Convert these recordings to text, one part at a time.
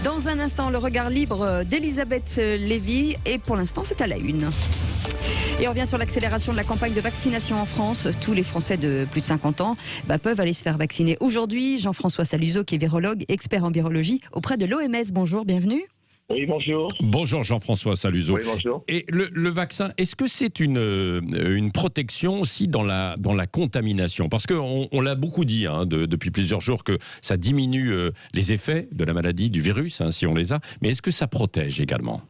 Dans un instant, le regard libre d'Elisabeth Lévy. Et pour l'instant, c'est à la une. Et on revient sur l'accélération de la campagne de vaccination en France. Tous les Français de plus de 50 ans peuvent aller se faire vacciner aujourd'hui. Jean-François Saluseau, qui est virologue, expert en virologie auprès de l'OMS. Bonjour, bienvenue. Oui, bonjour. Bonjour Jean-François Saluseau. Oui, bonjour. Et le vaccin, est-ce que c'est une protection aussi dans la contamination? Parce qu'on l'a beaucoup dit depuis plusieurs jours que ça diminue les effets de la maladie, du virus, si on les a. Mais est-ce que ça protège également?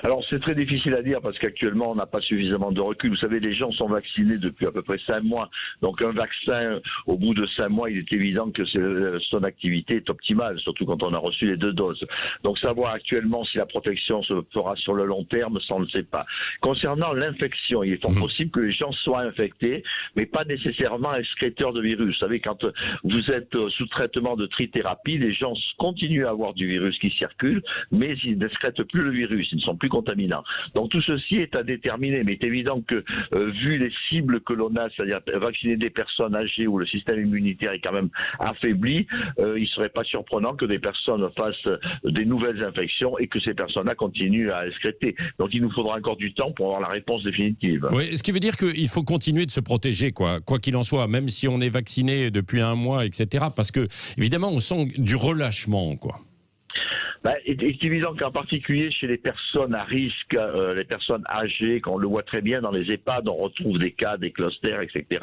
Alors, c'est très difficile à dire parce qu'actuellement, on n'a pas suffisamment de recul. Vous savez, les gens sont vaccinés depuis à peu près 5 mois. Donc, un vaccin, au bout de 5 mois, il est évident que son activité est optimale, surtout quand on a reçu les 2 doses. Donc, savoir actuellement si la protection se fera sur le long terme, ça, on ne le sait pas. Concernant l'infection, il est fort possible que les gens soient infectés, mais pas nécessairement excréteurs de virus. Vous savez, quand vous êtes sous traitement de trithérapie, les gens continuent à avoir du virus qui circule, mais ils n'excrètent plus le virus. Ils ne sont plus contaminants. Donc tout ceci est à déterminer, mais il est évident que vu les cibles que l'on a, c'est-à-dire vacciner des personnes âgées où le système immunitaire est quand même affaibli, il ne serait pas surprenant que des personnes fassent des nouvelles infections et que ces personnes-là continuent à excréter. Donc il nous faudra encore du temps pour avoir la réponse définitive. Oui, ce qui veut dire qu'il faut continuer de se protéger, quoi qu'il en soit, même si on est vacciné depuis 1 mois, etc. Parce que, évidemment, on sent du relâchement, quoi. Il est évident qu'en particulier chez les personnes à risque, les personnes âgées, qu'on le voit très bien dans les EHPAD, on retrouve des cas, des clusters, etc.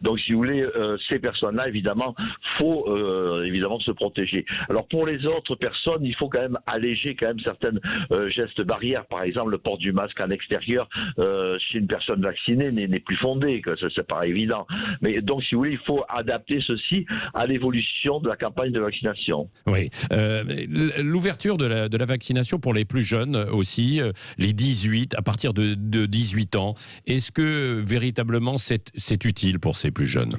Donc, si vous voulez, ces personnes-là, évidemment, faut évidemment se protéger. Alors, pour les autres personnes, il faut quand même alléger quand même certaines gestes barrières. Par exemple, le port du masque en extérieur chez une personne vaccinée n'est plus fondé, ça paraît évident. Mais donc, si vous voulez, il faut adapter ceci à l'évolution de la campagne de vaccination. Oui. L'ouverture de la vaccination pour les plus jeunes aussi, les 18, à partir de 18 ans, est-ce que véritablement c'est utile pour ces plus jeunes ?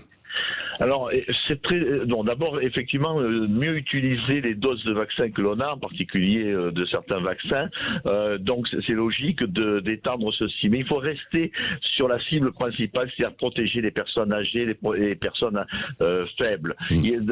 Alors, c'est très. Non, d'abord, effectivement, mieux utiliser les doses de vaccins que l'on a, en particulier de certains vaccins. Donc, c'est logique d'étendre ceci. Mais il faut rester sur la cible principale, c'est-à-dire protéger les personnes âgées, les personnes faibles.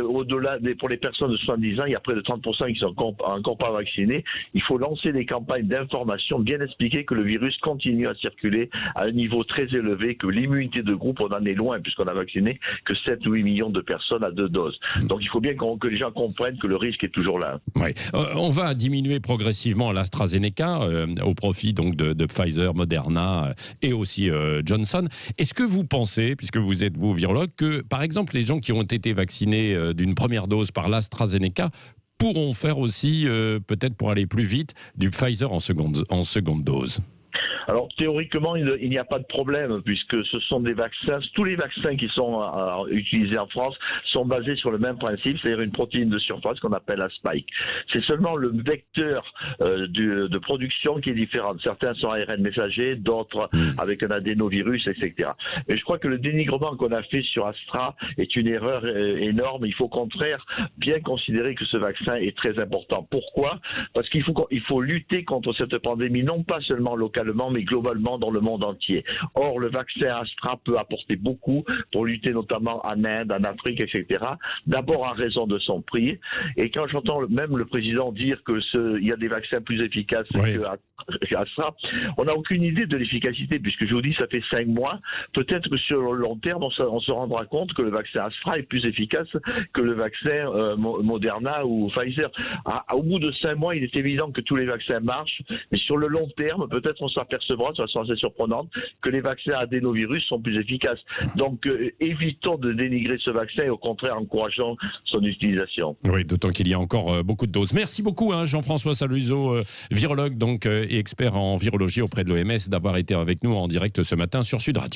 Au-delà, pour les personnes de 70 ans, il y a près de 30% qui sont encore pas vaccinés. Il faut lancer des campagnes d'information, bien expliquer que le virus continue à circuler à un niveau très élevé, que l'immunité de groupe, on en est loin, puisqu'on a vacciné que 7 ou 8 millions de personnes à 2 doses. Donc il faut bien que les gens comprennent que le risque est toujours là. Oui. On va diminuer progressivement l'AstraZeneca au profit donc de Pfizer, Moderna et aussi Johnson. Est-ce que vous pensez, puisque vous êtes virologue, que par exemple les gens qui ont été vaccinés d'une première dose par l'AstraZeneca pourront faire aussi, peut-être pour aller plus vite, du Pfizer en seconde dose? Alors théoriquement, il n'y a pas de problème puisque ce sont des vaccins. Tous les vaccins qui sont utilisés en France sont basés sur le même principe, c'est-à-dire une protéine de surface qu'on appelle la spike. C'est seulement le vecteur de production qui est différent. Certains sont ARN messager, d'autres avec un adénovirus, etc. Mais je crois que le dénigrement qu'on a fait sur Astra est une erreur énorme. Il faut au contraire bien considérer que ce vaccin est très important. Pourquoi ? Parce qu'il faut lutter contre cette pandémie, non pas seulement localement, mais globalement dans le monde entier. Or, le vaccin Astra peut apporter beaucoup pour lutter notamment en Inde, en Afrique, etc. D'abord en raison de son prix. Et quand j'entends même le président dire qu'il y a des vaccins plus efficaces que Astra, on n'a aucune idée de l'efficacité, puisque je vous dis, ça fait 5 mois. Peut-être que sur le long terme, on se rendra compte que le vaccin Astra est plus efficace que le vaccin Moderna ou Pfizer. Au bout de 5 mois, il est évident que tous les vaccins marchent, mais sur le long terme, peut-être on s'apercevra, de façon assez surprenante, que les vaccins adénovirus sont plus efficaces. Donc, évitons de dénigrer ce vaccin et au contraire, encourageons son utilisation. Oui, d'autant qu'il y a encore beaucoup de doses. Merci beaucoup, Jean-François Saluseau, virologue et expert en virologie auprès de l'OMS, d'avoir été avec nous en direct ce matin sur Sud Radio.